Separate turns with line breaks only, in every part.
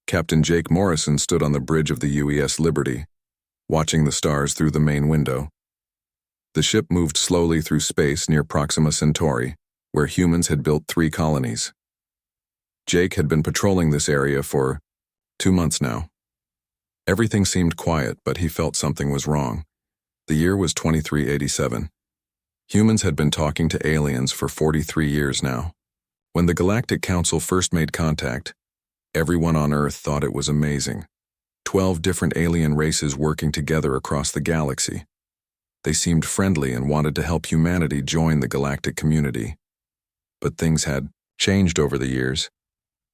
Captain Jake Morrison stood on the bridge of the UES Liberty, watching the stars through the main window. The ship moved slowly through space near Proxima Centauri, where humans had built 3 colonies. Jake had been patrolling this area for 2 months now. Everything seemed quiet, but he felt something was wrong. The year was 2387. Humans had been talking to aliens for 43 years now. When the Galactic Council first made contact, everyone on Earth thought it was amazing. 12 different alien races working together across the galaxy. They seemed friendly and wanted to help humanity join the galactic community. But things had changed over the years.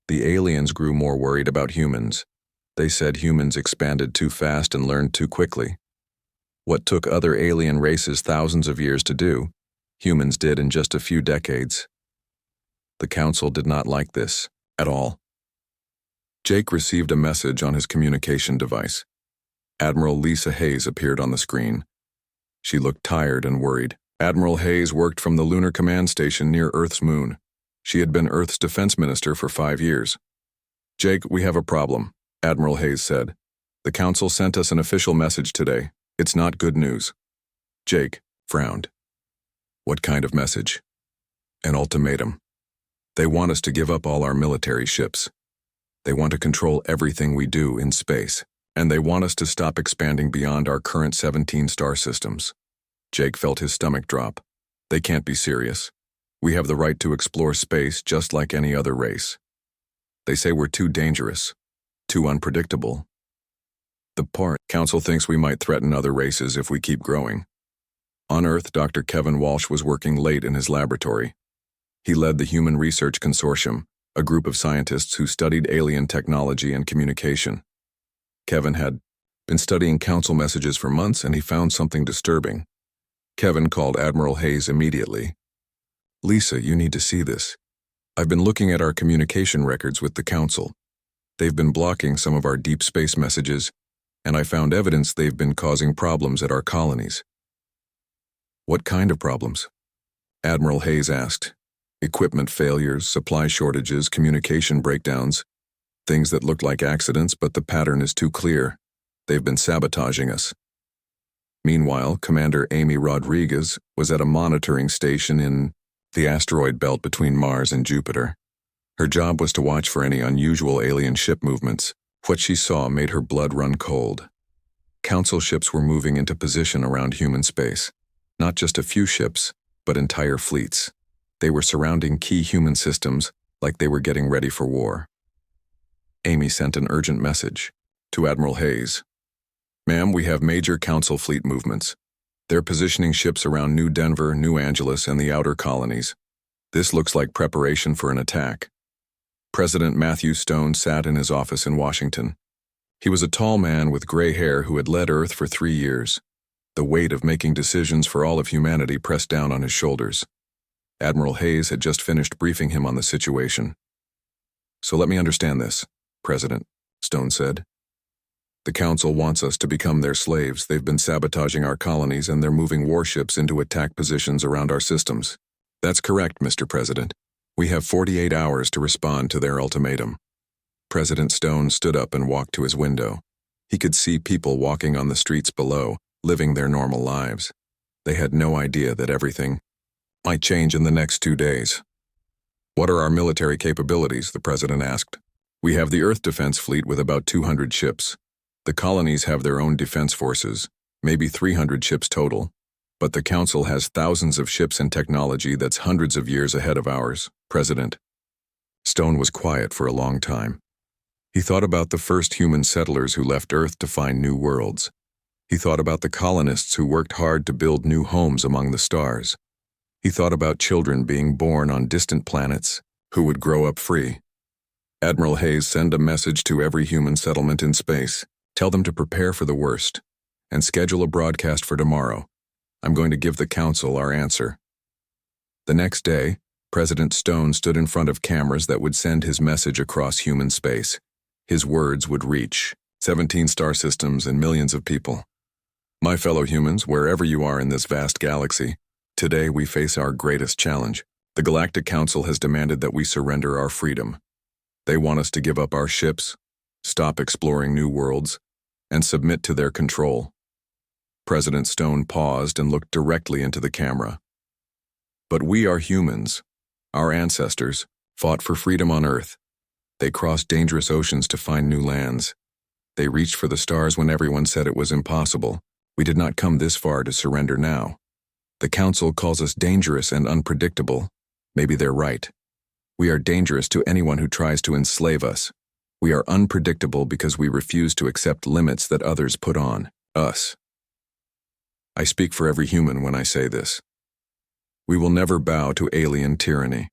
The aliens grew more worried about humans. They said humans expanded too fast and learned too quickly. What took other alien races thousands of years to do, humans did in just a few decades. The Council did not like this at all. Jake received a message on his communication device. Admiral Lisa Hayes appeared on the screen. She looked tired and worried. Admiral Hayes worked from the Lunar Command Station near Earth's moon. She had been Earth's defense minister for 5 years. "Jake, we have a problem," Admiral Hayes said. "The Council sent us an official message today. It's not good news." Jake frowned. "What kind of message?" "An ultimatum. They want us to give up all our military ships. They want to control everything we do in space, and they want us to stop expanding beyond our current 17 star systems." Jake felt his stomach drop. "They can't be serious. We have the right to explore space just like any other race. They say we're too dangerous, too unpredictable. The Council thinks we might threaten other races if we keep growing." On Earth, Dr. Kevin Walsh was working late in his laboratory. He led the Human Research Consortium, a group of scientists who studied alien technology and communication. Kevin had been studying Council messages for months, and he found something disturbing. Kevin called Admiral Hayes immediately. "Lisa, you need to see this. I've been looking at our communication records with the Council. They've been blocking some of our deep space messages, and I found evidence they've been causing problems at our colonies." "What kind of problems?" Admiral Hayes asked. "Equipment failures, supply shortages, communication breakdowns, things that look like accidents, but the pattern is too clear. They've been sabotaging us." Meanwhile, Commander Amy Rodriguez was at a monitoring station in the asteroid belt between Mars and Jupiter. Her job was to watch for any unusual alien ship movements. What she saw made her blood run cold. Council ships were moving into position around human space. Not just a few ships, but entire fleets. They were surrounding key human systems like they were getting ready for war. Amy sent an urgent message to Admiral Hayes. "Ma'am, we have major Council fleet movements. They're positioning ships around New Denver, New Angeles, and the outer colonies. This looks like preparation for an attack." President Matthew Stone sat in his office in Washington. He was a tall man with gray hair who had led Earth for 3 years. The weight of making decisions for all of humanity pressed down on his shoulders. Admiral Hayes had just finished briefing him on the situation. "So let me understand this, President," Stone said. "The Council wants us to become their slaves. They've been sabotaging our colonies, and they're moving warships into attack positions around our systems." "That's correct, Mr. President. We have 48 hours to respond to their ultimatum." President Stone stood up and walked to his window. He could see people walking on the streets below, living their normal lives. They had no idea that everything might change in the next 2 days. "What are our military capabilities?" the President asked. "We have the Earth Defense Fleet with about 200 ships. The colonies have their own defense forces, maybe 300 ships total. But the Council has thousands of ships and technology that's hundreds of years ahead of ours, President." Stone was quiet for a long time. He thought about the first human settlers who left Earth to find new worlds. He thought about the colonists who worked hard to build new homes among the stars. He thought about children being born on distant planets who would grow up free. "Admiral Hayes, send a message to every human settlement in space. Tell them to prepare for the worst, and schedule a broadcast for tomorrow. I'm going to give the Council our answer." The next day, President Stone stood in front of cameras that would send his message across human space. His words would reach 17 star systems and millions of people. "My fellow humans, wherever you are in this vast galaxy, today we face our greatest challenge. The Galactic Council has demanded that we surrender our freedom. They want us to give up our ships, stop exploring new worlds, and submit to their control. President Stone paused and looked directly into the camera. But we are humans. Our ancestors fought for freedom on Earth. They crossed dangerous oceans to find new lands. They reached for the stars when everyone said it was impossible. We did not come this far to surrender now. The Council calls us dangerous and unpredictable. Maybe they're right. We are dangerous to anyone who tries to enslave us. We are unpredictable because we refuse to accept limits that others put on us. I speak for every human when I say this. We will never bow to alien tyranny.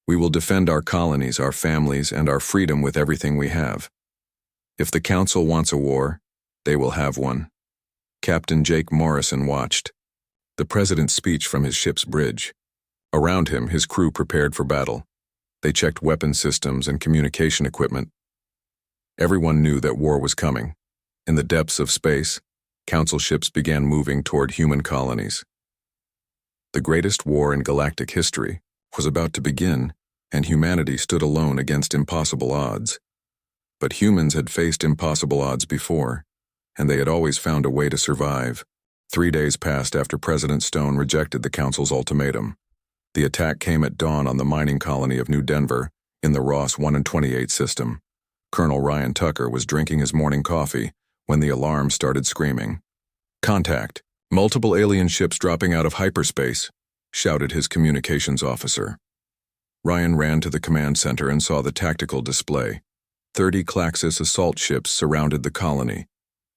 We will defend our colonies, our families, and our freedom with everything we have. If the Council wants a war, they will have one. Captain Jake Morrison watched the President's speech from his ship's bridge. Around him, his crew prepared for battle. They checked weapon systems and communication equipment. Everyone knew that war was coming. In the depths of space, Council ships began moving toward human colonies. The greatest war in galactic history was about to begin, and humanity stood alone against impossible odds. But humans had faced impossible odds before, and they had always found a way to survive. 3 days passed after President Stone rejected the Council's ultimatum. The attack came at dawn on the mining colony of New Denver in the Ross 1-28 system. Colonel Ryan Tucker was drinking his morning coffee when the alarm started screaming. "Contact! Multiple alien ships dropping out of hyperspace," shouted his communications officer. Ryan ran to the command center and saw the tactical display. 30 Klaxis assault ships surrounded the colony.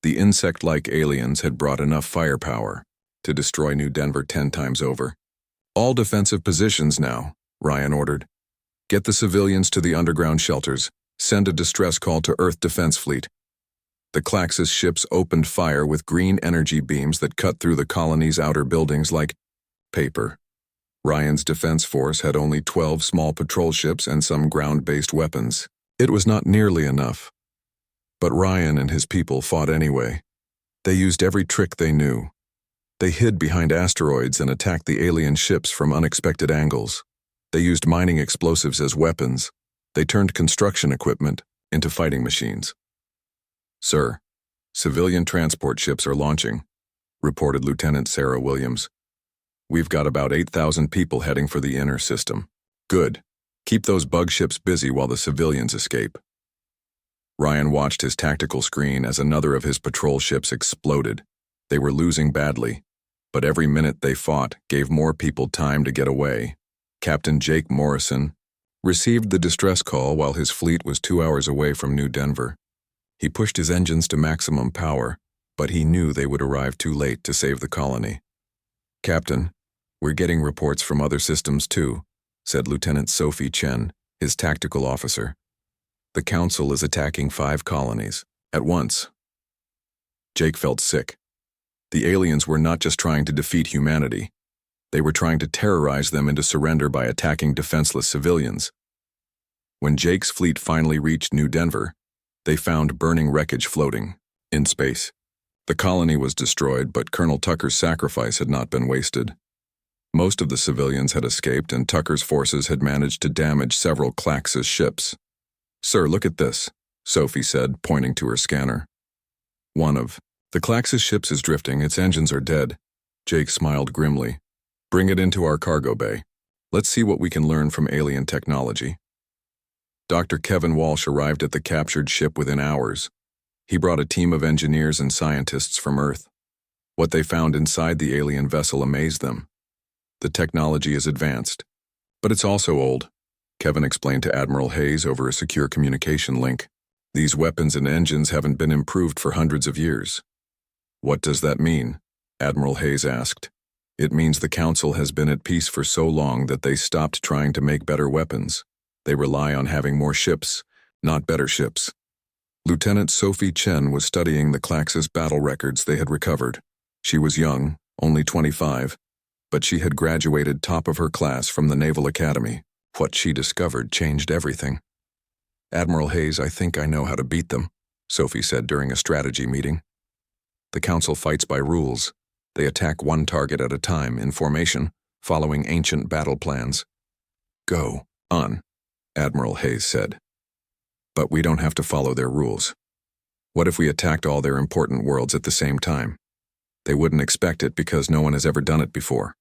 The insect-like aliens had brought enough firepower to destroy New Denver 10 times over. "All defensive positions now," Ryan ordered. "Get the civilians to the underground shelters. Send a distress call to Earth Defense Fleet." The Klaxis ships opened fire with green energy beams that cut through the colony's outer buildings like paper. Ryan's defense force had only 12 small patrol ships and some ground-based weapons. It was not nearly enough. But Ryan and his people fought anyway. They used every trick they knew. They hid behind asteroids and attacked the alien ships from unexpected angles. They used mining explosives as weapons. They turned construction equipment into fighting machines. "Sir, civilian transport ships are launching," reported Lieutenant Sarah Williams. "We've got about 8,000 people heading for the inner system." "Good. Keep those bug ships busy while the civilians escape." Ryan watched his tactical screen as another of his patrol ships exploded. They were losing badly, but every minute they fought gave more people time to get away. Captain Jake Morrison received the distress call while his fleet was 2 hours away from New Denver. He pushed his engines to maximum power, but he knew they would arrive too late to save the colony. "Captain, we're getting reports from other systems too," said Lieutenant Sophie Chen, his tactical officer. "The Council is attacking 5 colonies at once." Jake felt sick. The aliens were not just trying to defeat humanity. They were trying to terrorize them into surrender by attacking defenseless civilians. When Jake's fleet finally reached New Denver, they found burning wreckage floating in space. The colony was destroyed, but Colonel Tucker's sacrifice had not been wasted. Most of the civilians had escaped, and Tucker's forces had managed to damage several Klaxis ships. "Sir, look at this," Sophie said, pointing to her scanner. "One of the Klaxis ships is drifting. Its engines are dead." Jake smiled grimly. "Bring it into our cargo bay. Let's see what we can learn from alien technology." Dr. Kevin Walsh arrived at the captured ship within hours. He brought a team of engineers and scientists from Earth. What they found inside the alien vessel amazed them. "The technology is advanced, but it's also old," Kevin explained to Admiral Hayes over a secure communication link. "These weapons and engines haven't been improved for hundreds of years." "What does that mean?" Admiral Hayes asked. "It means the Council has been at peace for so long that they stopped trying to make better weapons. They rely on having more ships, not better ships." Lieutenant Sophie Chen was studying the Klaxis battle records they had recovered. She was young, only 25, but she had graduated top of her class from the Naval Academy. What she discovered changed everything. "Admiral Hayes, I think I know how to beat them," Sophie said during a strategy meeting. "The Council fights by rules. They attack one target at a time, in formation, following ancient battle plans." "Go on," Admiral Hayes said. But we don't have to follow their rules. What if we attacked all their important worlds at the same time? They wouldn't expect it because no one has ever done it before.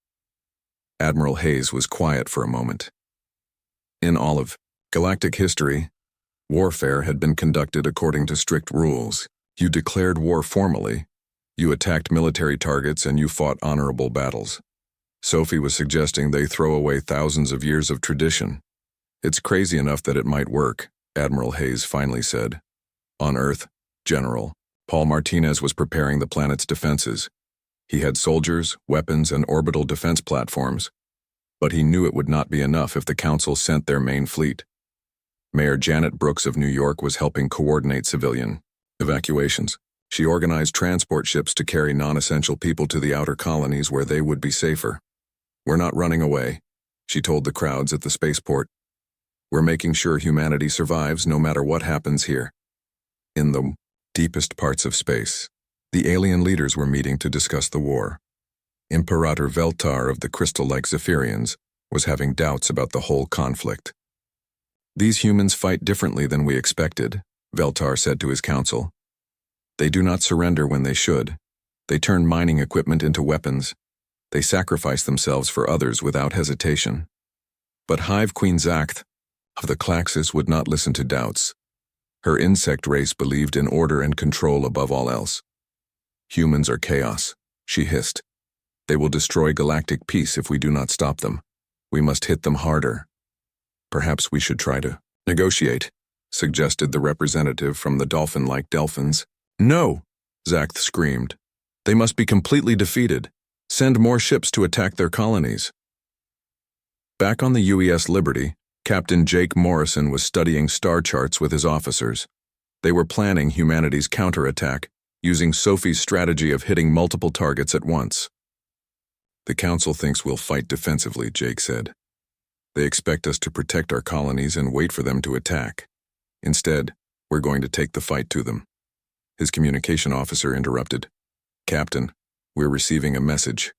Admiral Hayes was quiet for a moment. In all of galactic history, warfare had been conducted according to strict rules. You declared war formally, you attacked military targets, and you fought honorable battles. Sophie was suggesting they throw away thousands of years of tradition. It's crazy enough that it might work, Admiral Hayes finally said. On Earth, General Paul Martinez was preparing the planet's defenses. He had soldiers, weapons, and orbital defense platforms, but he knew it would not be enough if the Council sent their main fleet. Mayor Janet Brooks of New York was helping coordinate civilian evacuations. She organized transport ships to carry non-essential people to the outer colonies where they would be safer. We're not running away, she told the crowds at the spaceport. We're making sure humanity survives no matter what happens here. In the deepest parts of space, the alien leaders were meeting to discuss the war. Imperator Veltar of the crystal-like Zephyrians was having doubts about the whole conflict. These humans fight differently than we expected, Veltar said to his council. They do not surrender when they should. They turn mining equipment into weapons. They sacrifice themselves for others without hesitation. But Hive Queen Zacht of the Klaxis would not listen to doubts. Her insect race believed in order and control above all else. Humans are chaos, she hissed. They will destroy galactic peace if we do not stop them. We must hit them harder. Perhaps we should try to negotiate, suggested the representative from the dolphin-like Delphins. No, Zacht screamed. They must be completely defeated. Send more ships to attack their colonies. Back on the UES Liberty, Captain Jake Morrison was studying star charts with his officers. They were planning humanity's counterattack, using Sophie's strategy of hitting multiple targets at once. The Council thinks we'll fight defensively, Jake said. They expect us to protect our colonies and wait for them to attack. Instead, we're going to take the fight to them. His communication officer interrupted. Captain, we're receiving a message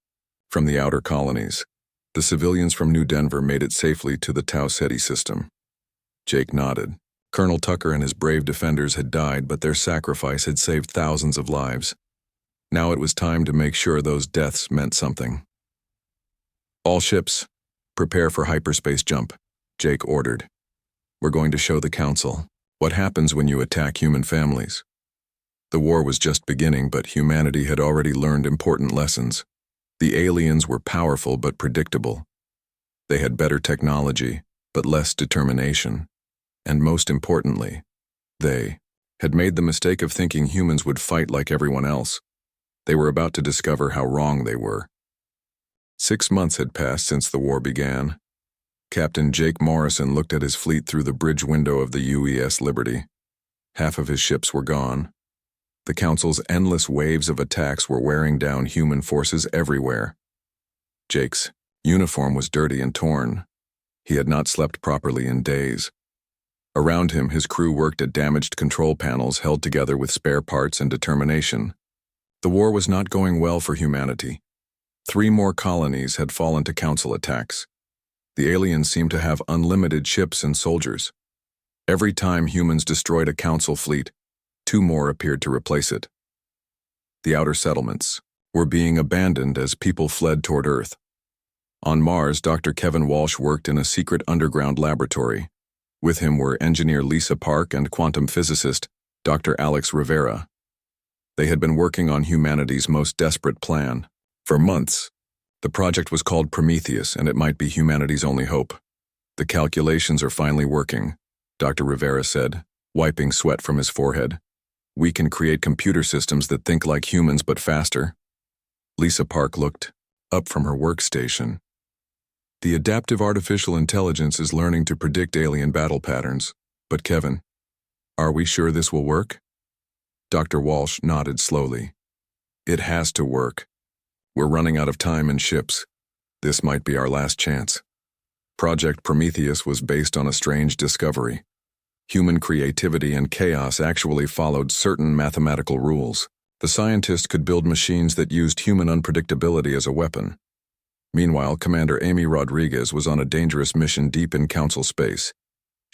from the outer colonies. The civilians from New Denver made it safely to the Tau Ceti system. Jake nodded. Colonel Tucker and his brave defenders had died, but their sacrifice had saved thousands of lives. Now it was time to make sure those deaths meant something. All ships, prepare for hyperspace jump, Jake ordered. We're going to show the Council what happens when you attack human families. The war was just beginning, but humanity had already learned important lessons. The aliens were powerful but predictable. They had better technology, but less determination. And most importantly, they had made the mistake of thinking humans would fight like everyone else. They were about to discover how wrong they were. 6 months had passed since the war began. Captain Jake Morrison looked at his fleet through the bridge window of the UES Liberty. Half of his ships were gone. The Council's endless waves of attacks were wearing down human forces everywhere. Jake's uniform was dirty and torn. He had not slept properly in days. Around him, his crew worked at damaged control panels held together with spare parts and determination. The war was not going well for humanity. 3 more colonies had fallen to Council attacks. The aliens seemed to have unlimited ships and soldiers. Every time humans destroyed a Council fleet, 2 more appeared to replace it. The outer settlements were being abandoned as people fled toward Earth. On Mars, Dr. Kevin Walsh worked in a secret underground laboratory. With him were engineer Lisa Park and quantum physicist Dr. Alex Rivera. They had been working on humanity's most desperate plan. For months, the project was called Prometheus, and it might be humanity's only hope. The calculations are finally working, Dr. Rivera said, wiping sweat from his forehead. We can create computer systems that think like humans but faster. Lisa Park looked up from her workstation. The adaptive artificial intelligence is learning to predict alien battle patterns. But Kevin, are we sure this will work? Dr. Walsh nodded slowly. It has to work. We're running out of time and ships. This might be our last chance. Project Prometheus was based on a strange discovery. Human creativity and chaos actually followed certain mathematical rules. The scientist could build machines that used human unpredictability as a weapon. Meanwhile, Commander Amy Rodriguez was on a dangerous mission deep in Council space.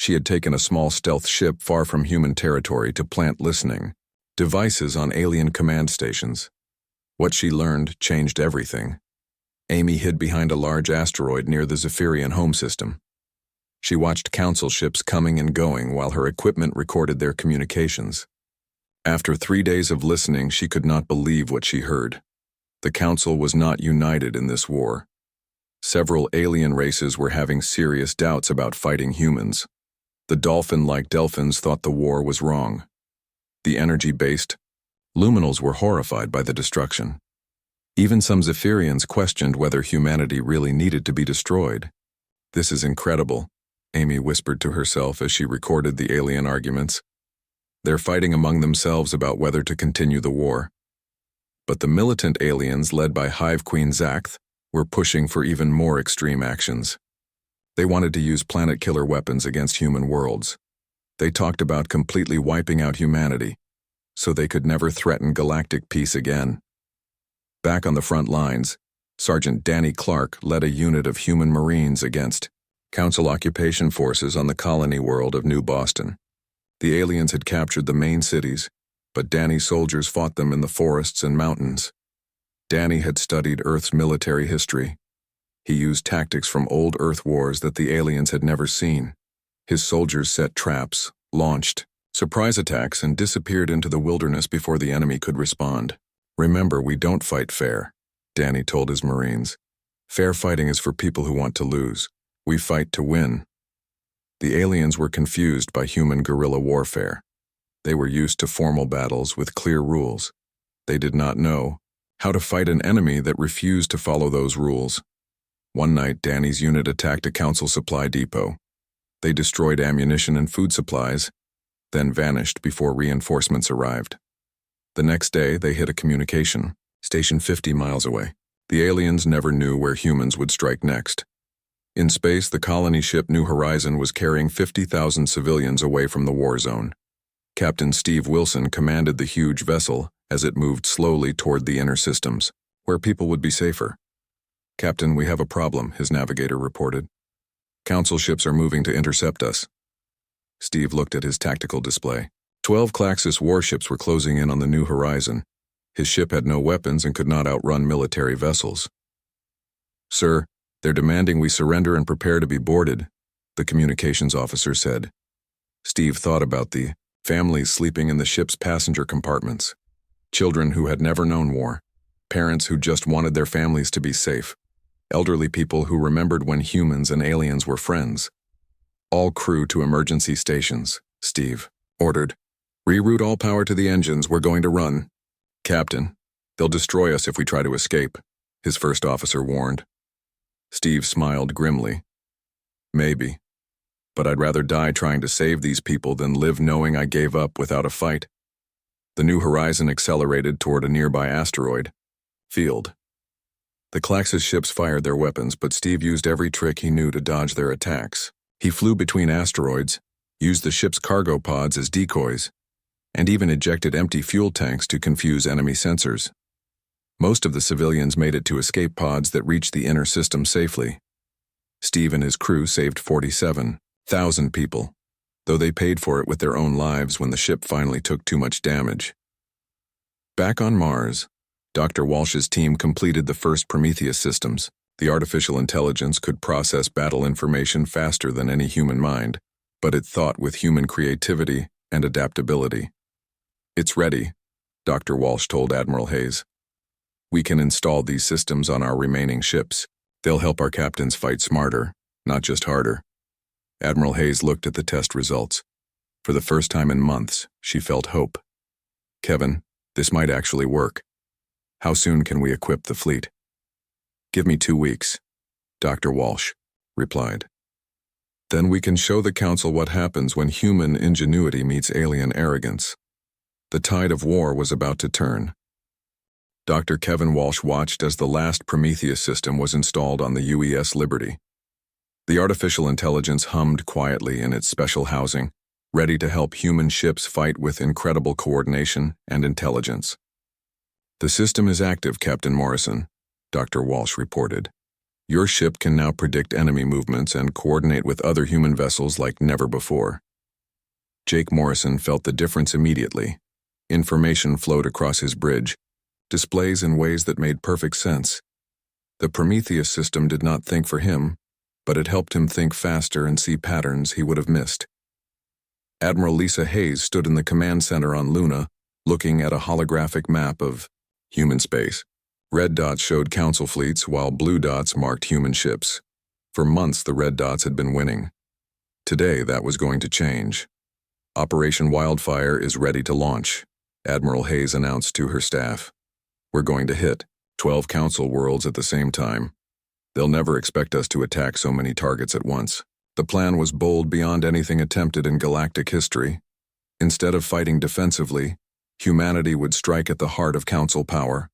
She had taken a small stealth ship far from human territory to plant listening devices on alien command stations. What she learned changed everything. Amy hid behind a large asteroid near the Zephyrian home system. She watched council ships coming and going while her equipment recorded their communications. After 3 days of listening, she could not believe what she heard. The council was not united in this war. Several alien races were having serious doubts about fighting humans. The dolphin-like Delphins thought the war was wrong. The energy-based Luminals were horrified by the destruction. Even some Zephyrians questioned whether humanity really needed to be destroyed. "This is incredible," Amy whispered to herself as she recorded the alien arguments. They're fighting among themselves about whether to continue the war. But the militant aliens led by Hive Queen Zaxth were pushing for even more extreme actions. They wanted to use planet-killer weapons against human worlds. They talked about completely wiping out humanity, so they could never threaten galactic peace again. Back on the front lines, Sergeant Danny Clark led a unit of human Marines against Council occupation forces on the colony world of New Boston. The aliens had captured the main cities, but Danny's soldiers fought them in the forests and mountains. Danny had studied Earth's military history. He used tactics from old Earth wars that the aliens had never seen. His soldiers set traps, launched surprise attacks, and disappeared into the wilderness before the enemy could respond. "Remember, we don't fight fair," Danny told his Marines. "Fair fighting is for people who want to lose. We fight to win." The aliens were confused by human guerrilla warfare. They were used to formal battles with clear rules. They did not know how to fight an enemy that refused to follow those rules. One night, Danny's unit attacked a council supply depot. They destroyed ammunition and food supplies, then vanished before reinforcements arrived. The next day, they hit a communication station 50 miles away. The aliens never knew where humans would strike next. In space, the colony ship New Horizon was carrying 50,000 civilians away from the war zone. Captain Steve Wilson commanded the huge vessel as it moved slowly toward the inner systems, where people would be safer. "Captain, we have a problem," his navigator reported. "Council ships are moving to intercept us." Steve looked at his tactical display. 12 Klaxis warships were closing in on the New Horizon. His ship had no weapons and could not outrun military vessels. "Sir, they're demanding we surrender and prepare to be boarded," the communications officer said. Steve thought about the families sleeping in the ship's passenger compartments. Children who had never known war. Parents who just wanted their families to be safe. Elderly people who remembered when humans and aliens were friends. "All crew to emergency stations," Steve ordered. "Reroute all power to the engines. We're going to run." "Captain, they'll destroy us if we try to escape," his first officer warned. Steve smiled grimly. "Maybe. But I'd rather die trying to save these people than live knowing I gave up without a fight." The New Horizon accelerated toward a nearby asteroid field. The Klaxis ships fired their weapons, but Steve used every trick he knew to dodge their attacks. He flew between asteroids, used the ship's cargo pods as decoys, and even ejected empty fuel tanks to confuse enemy sensors. Most of the civilians made it to escape pods that reached the inner system safely. Steve and his crew saved 47,000 people, though they paid for it with their own lives when the ship finally took too much damage. Back on Mars, Dr. Walsh's team completed the first Prometheus systems. The artificial intelligence could process battle information faster than any human mind, but it thought with human creativity and adaptability. "It's ready," Dr. Walsh told Admiral Hayes. "We can install these systems on our remaining ships. They'll help our captains fight smarter, not just harder." Admiral Hayes looked at the test results. For the first time in months, she felt hope. "Kevin, this might actually work. How soon can we equip the fleet?" "Give me 2 weeks," Dr. Walsh replied. "Then we can show the Council what happens when human ingenuity meets alien arrogance." The tide of war was about to turn. Dr. Kevin Walsh watched as the last Prometheus system was installed on the UES Liberty. The artificial intelligence hummed quietly in its special housing, ready to help human ships fight with incredible coordination and intelligence. "The system is active, Captain Morrison," Dr. Walsh reported. Your ship can now predict enemy movements and coordinate with other human vessels like never before. Jake Morrison felt the difference immediately. Information flowed across his bridge, displays in ways that made perfect sense. The Prometheus system did not think for him, but it helped him think faster and see patterns he would have missed. Admiral Lisa Hayes stood in the command center on Luna, looking at a holographic map of human space. Red dots showed Council fleets, while blue dots marked human ships. For months, the red dots had been winning. Today, that was going to change. Operation Wildfire is ready to launch, Admiral Hayes announced to her staff. We're going to hit 12 Council worlds at the same time. They'll never expect us to attack so many targets at once. The plan was bold beyond anything attempted in galactic history. Instead of fighting defensively, humanity would strike at the heart of Council power.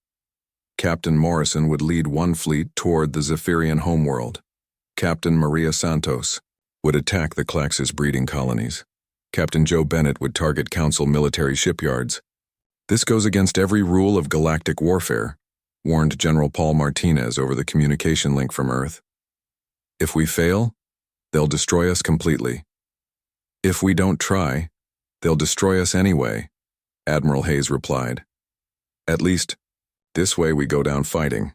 Captain Morrison would lead one fleet toward the Zephyrian homeworld. Captain Maria Santos would attack the Claxus breeding colonies. Captain Joe Bennett would target Council military shipyards. This goes against every rule of galactic warfare, warned General Paul Martinez over the communication link from Earth. If we fail, they'll destroy us completely. If we don't try, they'll destroy us anyway, Admiral Hayes replied. At least, this way we go down fighting.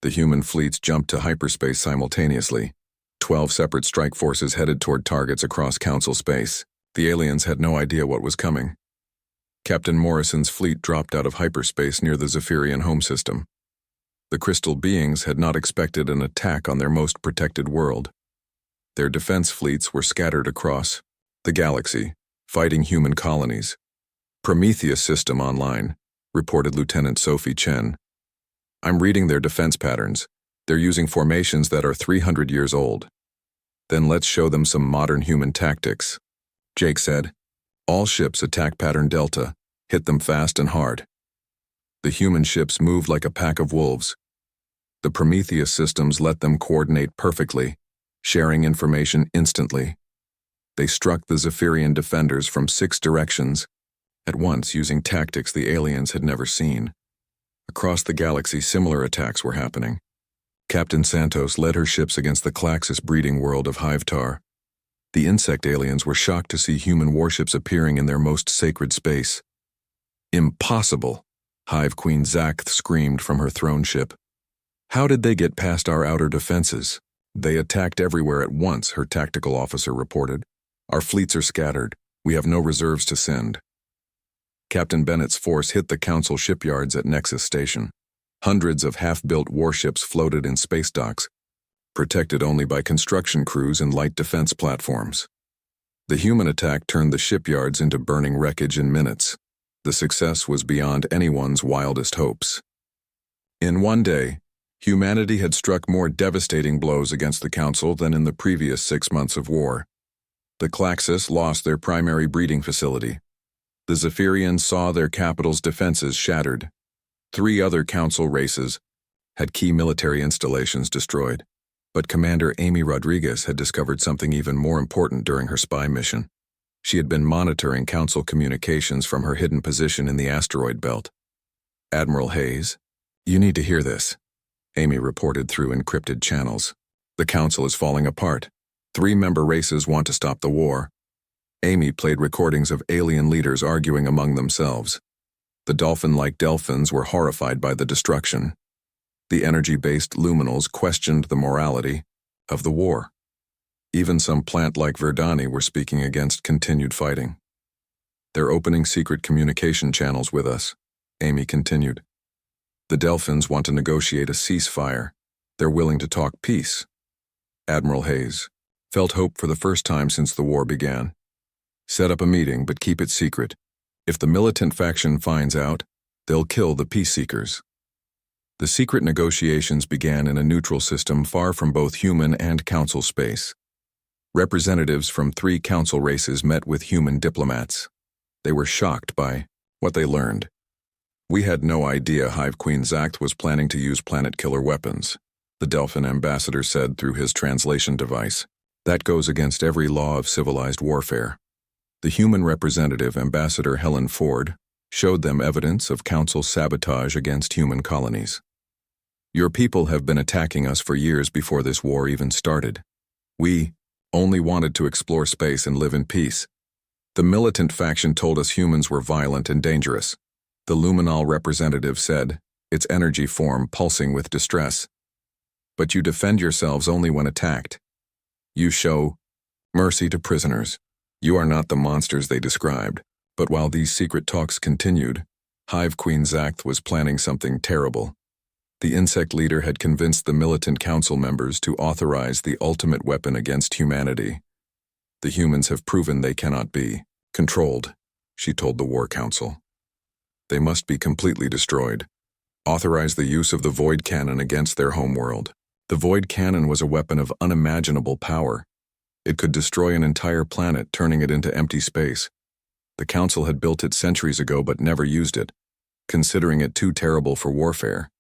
The human fleets jumped to hyperspace simultaneously. 12 separate strike forces headed toward targets across Council space. The aliens had no idea what was coming. Captain Morrison's fleet dropped out of hyperspace near the Zephyrian home system. The crystal beings had not expected an attack on their most protected world. Their defense fleets were scattered across the galaxy, fighting human colonies. Prometheus system online, reported Lieutenant Sophie Chen. I'm reading their defense patterns. They're using formations that are 300 years old. Then let's show them some modern human tactics. Jake said, all ships attack pattern Delta, hit them fast and hard. The human ships moved like a pack of wolves. The Prometheus systems let them coordinate perfectly, sharing information instantly. They struck the Zephyrian defenders from 6 directions, at once using tactics the aliens had never seen. Across the galaxy, similar attacks were happening. Captain Santos led her ships against the Claxus breeding world of Hivetar. The insect aliens were shocked to see human warships appearing in their most sacred space. Impossible, Hive Queen Zack screamed from her throne ship. How did they get past our outer defenses? They attacked everywhere at once, her tactical officer reported. Our fleets are scattered. We have no reserves to send. Captain Bennett's force hit the Council shipyards at Nexus Station. Hundreds of half-built warships floated in space docks, protected only by construction crews and light defense platforms. The human attack turned the shipyards into burning wreckage in minutes. The success was beyond anyone's wildest hopes. In one day, humanity had struck more devastating blows against the Council than in the previous 6 months of war. The Claxus lost their primary breeding facility. The Zephyrians saw their capital's defenses shattered. 3 other Council races had key military installations destroyed. But Commander Amy Rodriguez had discovered something even more important during her spy mission. She had been monitoring Council communications from her hidden position in the asteroid belt. Admiral Hayes, you need to hear this, Amy reported through encrypted channels. The Council is falling apart. 3 member races want to stop the war. Amy played recordings of alien leaders arguing among themselves. The dolphin-like Delphins were horrified by the destruction. The energy-based luminals questioned the morality of the war. Even some plant-like Verdani were speaking against continued fighting. They're opening secret communication channels with us, Amy continued. The Delphins want to negotiate a ceasefire. They're willing to talk peace. Admiral Hayes felt hope for the first time since the war began. Set up a meeting, but keep it secret. If the militant faction finds out, they'll kill the peace seekers. The secret negotiations began in a neutral system far from both human and Council space. Representatives from 3 Council races met with human diplomats. They were shocked by what they learned. We had no idea Hive Queen Zacht was planning to use planet-killer weapons, the Delphin ambassador said through his translation device. That goes against every law of civilized warfare. The human representative, Ambassador Helen Ford, showed them evidence of Council sabotage against human colonies. Your people have been attacking us for years before this war even started. We only wanted to explore space and live in peace. The militant faction told us humans were violent and dangerous. The Luminol representative said, its energy form pulsing with distress. But you defend yourselves only when attacked. You show mercy to prisoners. You are not the monsters they described. But while these secret talks continued, Hive Queen Zacht was planning something terrible. The insect leader had convinced the militant council members to authorize the ultimate weapon against humanity. The humans have proven they cannot be controlled, she told the War Council. They must be completely destroyed. Authorize the use of the Void Cannon against their homeworld. The Void Cannon was a weapon of unimaginable power. It could destroy an entire planet, turning it into empty space. The Council had built it centuries ago but never used it, considering it too terrible for warfare.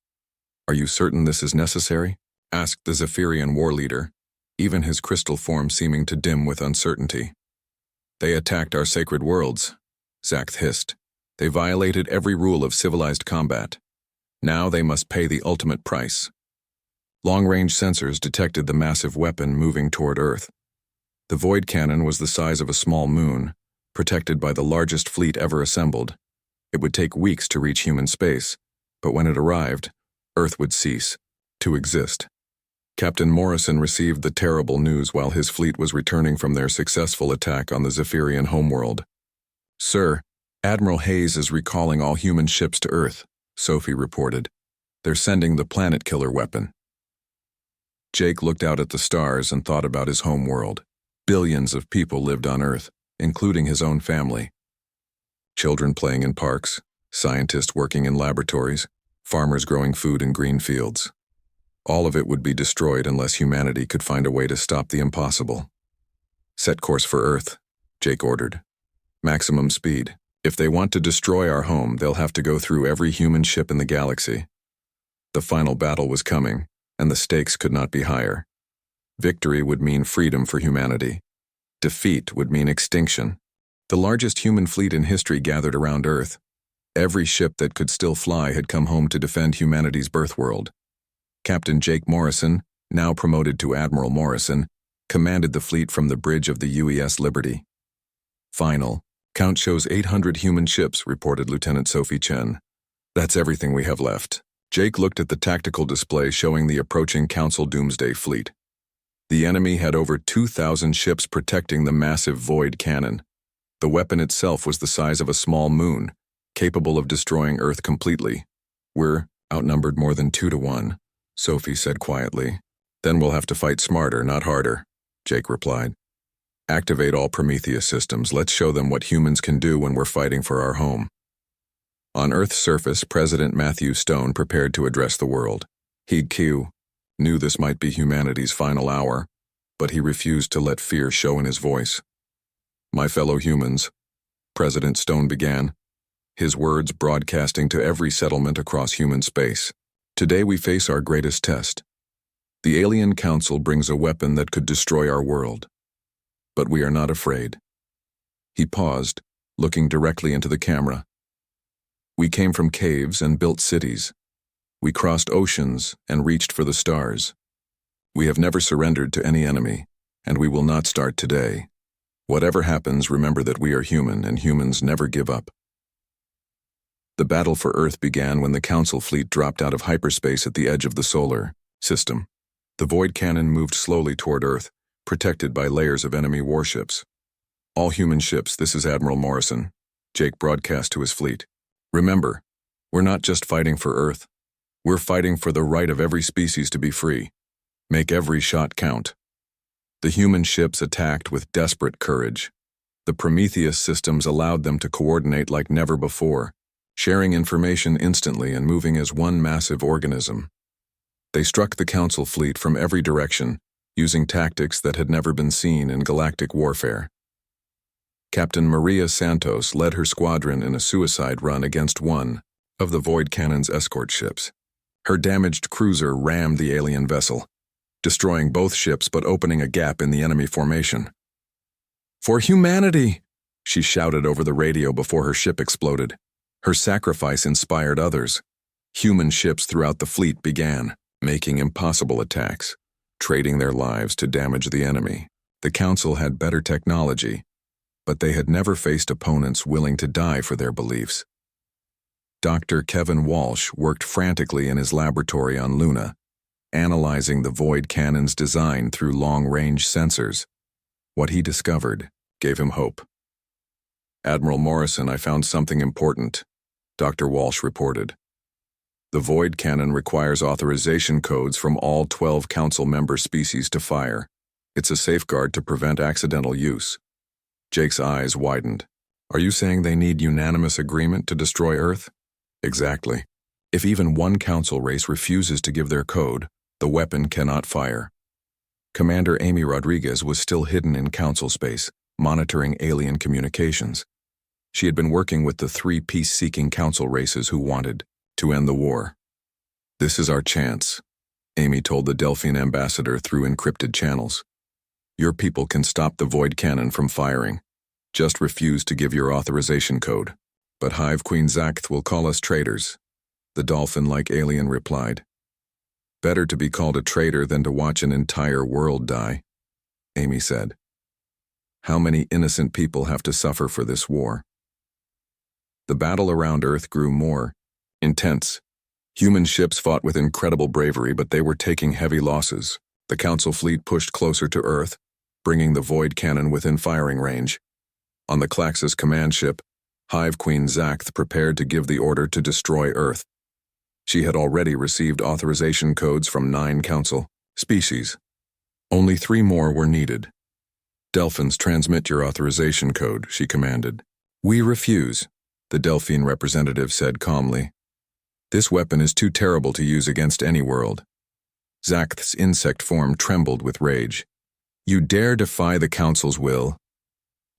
Are you certain this is necessary? Asked the Zephyrian war leader, even his crystal form seeming to dim with uncertainty. They attacked our sacred worlds, Zacht hissed. They violated every rule of civilized combat. Now they must pay the ultimate price. Long-range sensors detected the massive weapon moving toward Earth. The Void Cannon was the size of a small moon, protected by the largest fleet ever assembled. It would take weeks to reach human space, but when it arrived, Earth would cease to exist. Captain Morrison received the terrible news while his fleet was returning from their successful attack on the Zephyrian homeworld. Sir, Admiral Hayes is recalling all human ships to Earth, Sophie reported. They're sending the planet killer weapon. Jake looked out at the stars and thought about his homeworld. Billions of people lived on Earth, including his own family. Children playing in parks, scientists working in laboratories, farmers growing food in green fields. All of it would be destroyed unless humanity could find a way to stop the impossible. Set course for Earth, Jake ordered. Maximum speed. If they want to destroy our home, they'll have to go through every human ship in the galaxy. The final battle was coming, and the stakes could not be higher. Victory would mean freedom for humanity. Defeat would mean extinction. The largest human fleet in history gathered around Earth. Every ship that could still fly had come home to defend humanity's birthworld. Captain Jake Morrison, now promoted to Admiral Morrison, commanded the fleet from the bridge of the UES Liberty. Final. Count shows 800 human ships, reported Lieutenant Sophie Chen. That's everything we have left. Jake looked at the tactical display showing the approaching Council Doomsday fleet. The enemy had over 2,000 ships protecting the massive Void Cannon. The weapon itself was the size of a small moon, capable of destroying Earth completely. We're outnumbered more than 2-1, Sophie said quietly. Then we'll have to fight smarter, not harder, Jake replied. Activate all Prometheus systems. Let's show them what humans can do when we're fighting for our home. On Earth's surface, President Matthew Stone prepared to address the world. He knew this might be humanity's final hour, but he refused to let fear show in his voice. My fellow humans, President Stone began, his words broadcasting to every settlement across human space. Today we face our greatest test. The Alien Council brings a weapon that could destroy our world. But we are not afraid. He paused, looking directly into the camera. We came from caves and built cities. We crossed oceans and reached for the stars. We have never surrendered to any enemy, and we will not start today. Whatever happens, remember that we are human, and humans never give up. The battle for Earth began when the Council fleet dropped out of hyperspace at the edge of the solar system. The Void Cannon moved slowly toward Earth, protected by layers of enemy warships. All human ships, this is Admiral Morrison, Jake broadcast to his fleet. Remember, we're not just fighting for Earth. We're fighting for the right of every species to be free. Make every shot count. The human ships attacked with desperate courage. The Prometheus systems allowed them to coordinate like never before, sharing information instantly and moving as one massive organism. They struck the Council fleet from every direction, using tactics that had never been seen in galactic warfare. Captain Maria Santos led her squadron in a suicide run against one of the Void Cannon's escort ships. Her damaged cruiser rammed the alien vessel, destroying both ships but opening a gap in the enemy formation. "For humanity!" she shouted over the radio before her ship exploded. Her sacrifice inspired others. Human ships throughout the fleet began making impossible attacks, trading their lives to damage the enemy. The Council had better technology, but they had never faced opponents willing to die for their beliefs. Dr. Kevin Walsh worked frantically in his laboratory on Luna, analyzing the Void Cannon's design through long-range sensors. What he discovered gave him hope. "Admiral Morrison, I found something important," Dr. Walsh reported. "The Void Cannon requires authorization codes from all 12 Council member species to fire. It's a safeguard to prevent accidental use." Jake's eyes widened. "Are you saying they need unanimous agreement to destroy Earth?" "Exactly. If even one Council race refuses to give their code, the weapon cannot fire." Commander Amy Rodriguez was still hidden in Council space, monitoring alien communications. She had been working with the 3 peace-seeking Council races who wanted to end the war. "This is our chance," Amy told the Delphine ambassador through encrypted channels. "Your people can stop the Void Cannon from firing. Just refuse to give your authorization code. But Hive Queen Zakth will call us traitors," the dolphin-like alien replied. "Better to be called a traitor than to watch an entire world die," Amy said. "How many innocent people have to suffer for this war?" The battle around Earth grew more intense. Human ships fought with incredible bravery, but they were taking heavy losses. The Council fleet pushed closer to Earth, bringing the Void Cannon within firing range. On the Klaxus command ship, Hive Queen Zakth prepared to give the order to destroy Earth. She had already received authorization codes from 9 Council species. Only 3 more were needed. "Delphins, transmit your authorization code," she commanded. "We refuse," the Delphine representative said calmly. "This weapon is too terrible to use against any world." Zakth's insect form trembled with rage. "You dare defy the Council's will?"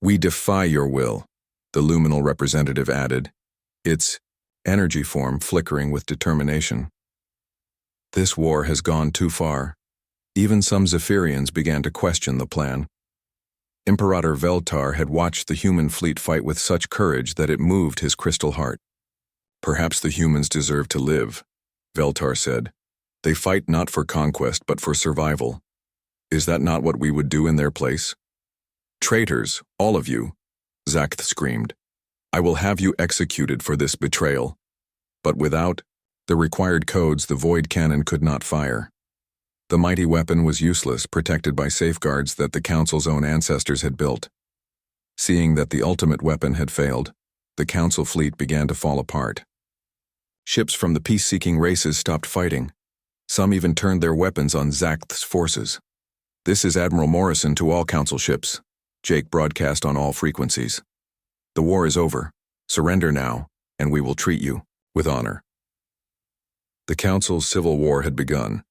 "We defy your will," the luminal representative added, its energy form flickering with determination. This war has gone too far. Even some Zephyrians began to question the plan. Imperator Veltar had watched the human fleet fight with such courage that it moved his crystal heart. "Perhaps the humans deserve to live," Veltar said. "They fight not for conquest but for survival. Is that not what we would do in their place?" "Traitors, all of you," Zakth screamed. "I will have you executed for this betrayal." But without the required codes, the Void Cannon could not fire. The mighty weapon was useless, protected by safeguards that the Council's own ancestors had built. Seeing that the ultimate weapon had failed, the Council fleet began to fall apart. Ships from the peace-seeking races stopped fighting. Some even turned their weapons on Zakth's forces. "This is Admiral Morrison to all Council ships," Jake broadcast on all frequencies. "The war is over. Surrender now, and we will treat you with honor." The Council's civil war had begun.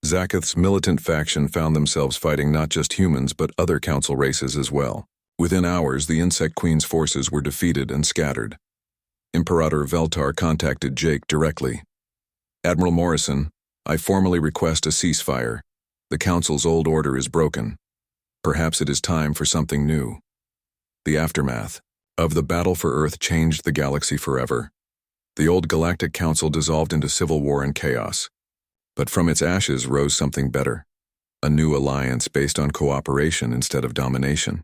Zakth's militant faction found themselves fighting not just humans but other Council races as well. Within hours, the Insect Queen's forces were defeated and scattered. Imperator Veltar contacted Jake directly. "Admiral Morrison, I formally request a ceasefire. The Council's old order is broken. Perhaps it is time for something new." The aftermath of the battle for Earth changed the galaxy forever. The old Galactic Council dissolved into civil war and chaos. But from its ashes rose something better, a new alliance based on cooperation instead of domination.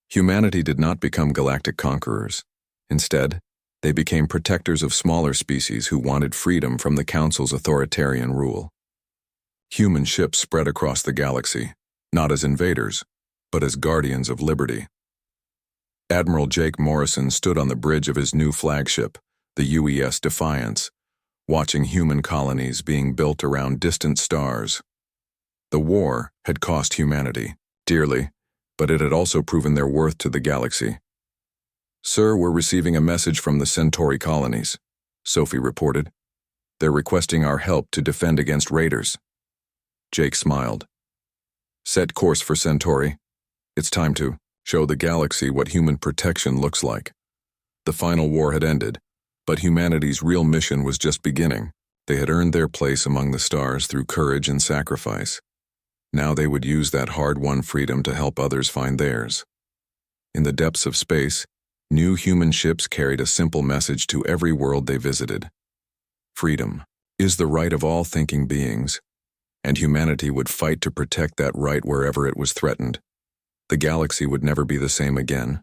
Humanity did not become galactic conquerors. Instead, they became protectors of smaller species who wanted freedom from the Council's authoritarian rule. Human ships spread across the galaxy, not as invaders, but as guardians of liberty. Admiral Jake Morrison stood on the bridge of his new flagship, the UES Defiance, watching human colonies being built around distant stars. The war had cost humanity dearly, but it had also proven their worth to the galaxy. "Sir, we're receiving a message from the Centauri colonies," Sophie reported. "They're requesting our help to defend against raiders." Jake smiled. "Set course for Centauri. It's time to show the galaxy what human protection looks like." The final war had ended, but humanity's real mission was just beginning. They had earned their place among the stars through courage and sacrifice. Now they would use that hard-won freedom to help others find theirs. In the depths of space, new human ships carried a simple message to every world they visited. Freedom. is the right of all thinking beings, and humanity would fight to protect that right wherever it was threatened. The galaxy would never be the same again.